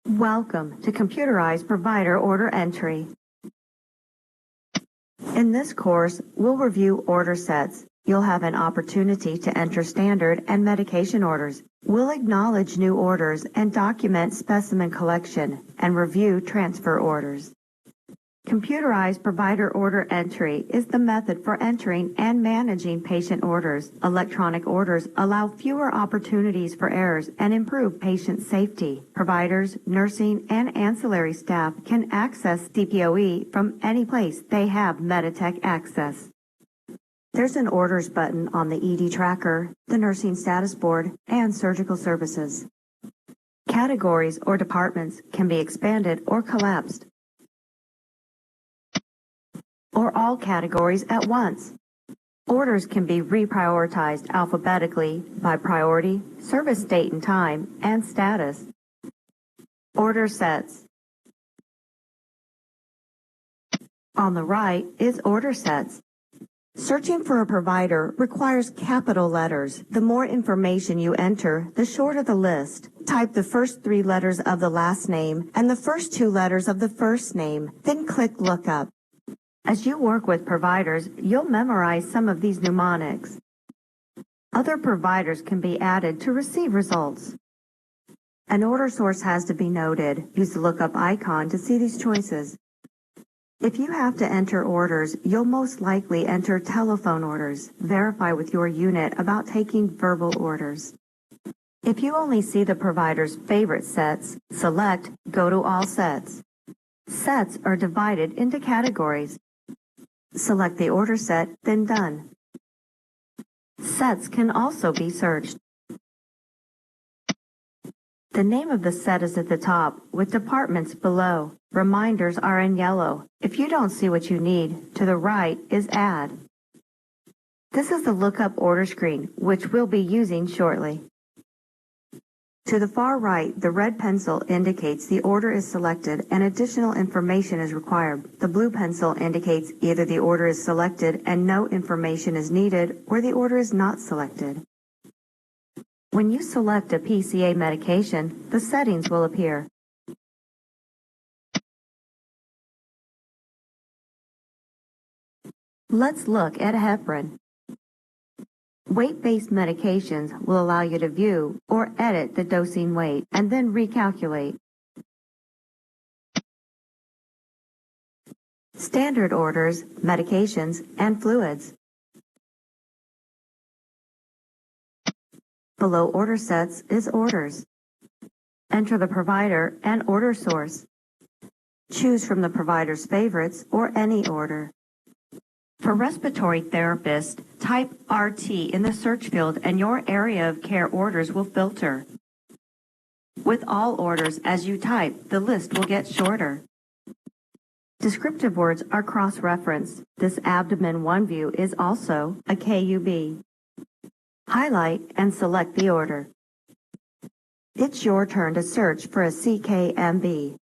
Welcome to Computerized Provider Order Entry. In this course, we'll review order sets. You'll have an opportunity to enter standard and medication orders. We'll acknowledge new orders and document specimen collection and review transfer orders. Computerized provider order entry is the method for entering and managing patient orders. Electronic orders allow fewer opportunities for errors and improve patient safety. Providers, nursing, and ancillary staff can access CPOE from any place they have Meditech access. There's an orders button on the ED tracker, the nursing status board, and surgical services. Categories or departments can be expanded or collapsed, or all categories at once. Orders can be reprioritized alphabetically by priority, service date and time, and status. Order sets. On the right is order sets. Searching for a provider requires capital letters. The more information you enter, the shorter the list. Type the first 3 letters of the last name and the first 2 letters of the first name, then click Lookup. As you work with providers, you'll memorize some of these mnemonics. Other providers can be added to receive results. An order source has to be noted. Use the lookup icon to see these choices. If you have to enter orders, you'll most likely enter telephone orders. Verify with your unit about taking verbal orders. If you only see the provider's favorite sets, select Go to All Sets. Sets are divided into categories. Select the order set, then Done. Sets can also be searched. The name of the set is at the top, with departments below. Reminders are in yellow. If you don't see what you need, to the right is Add. This is the lookup order screen, which we'll be using shortly. To the far right, the red pencil indicates the order is selected and additional information is required. The blue pencil indicates either the order is selected and no information is needed, or the order is not selected. When you select a PCA medication, the settings will appear. Let's look at heparin. Weight-based medications will allow you to view or edit the dosing weight and then recalculate. Standard orders, medications, and fluids. Below order sets is orders. Enter the provider and order source. Choose from the provider's favorites or any order. For respiratory therapist, type RT in the search field and your area of care orders will filter. With all orders, as you type, the list will get shorter. Descriptive words are cross-referenced. This abdomen 1 view is also a KUB. Highlight and select the order. It's your turn to search for a CKMB.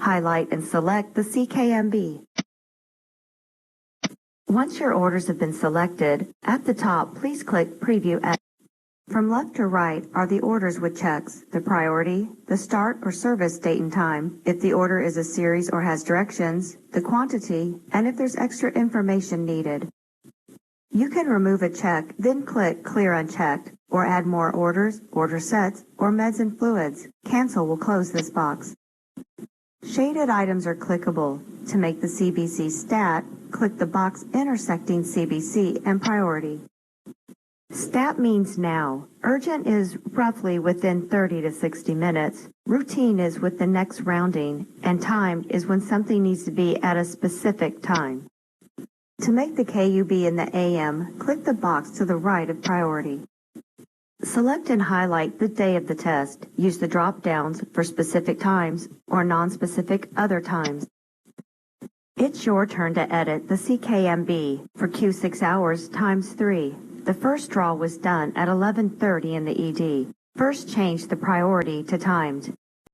Highlight and select the CKMB. Once your orders have been selected, at the top, please click Preview Edit. From left to right are the orders with checks, the priority, the start or service date and time, if the order is a series or has directions, the quantity, and if there's extra information needed. You can remove a check, then click Clear Unchecked, or add more orders, order sets, or meds and fluids. Cancel will close this box. Shaded items are clickable. To make the CBC stat, click the box intersecting CBC and priority. Stat means now. Urgent is roughly within 30 to 60 minutes. Routine is with the next rounding, and timed is when something needs to be at a specific time. To make the KUB in the AM, click the box to the right of priority. Select and highlight the day of the test. Use the drop-downs for specific times or non-specific other times. It's your turn to edit the CKMB for Q6 hours times 3. The first draw was done at 11:30 in the ED. First, change the priority to timed.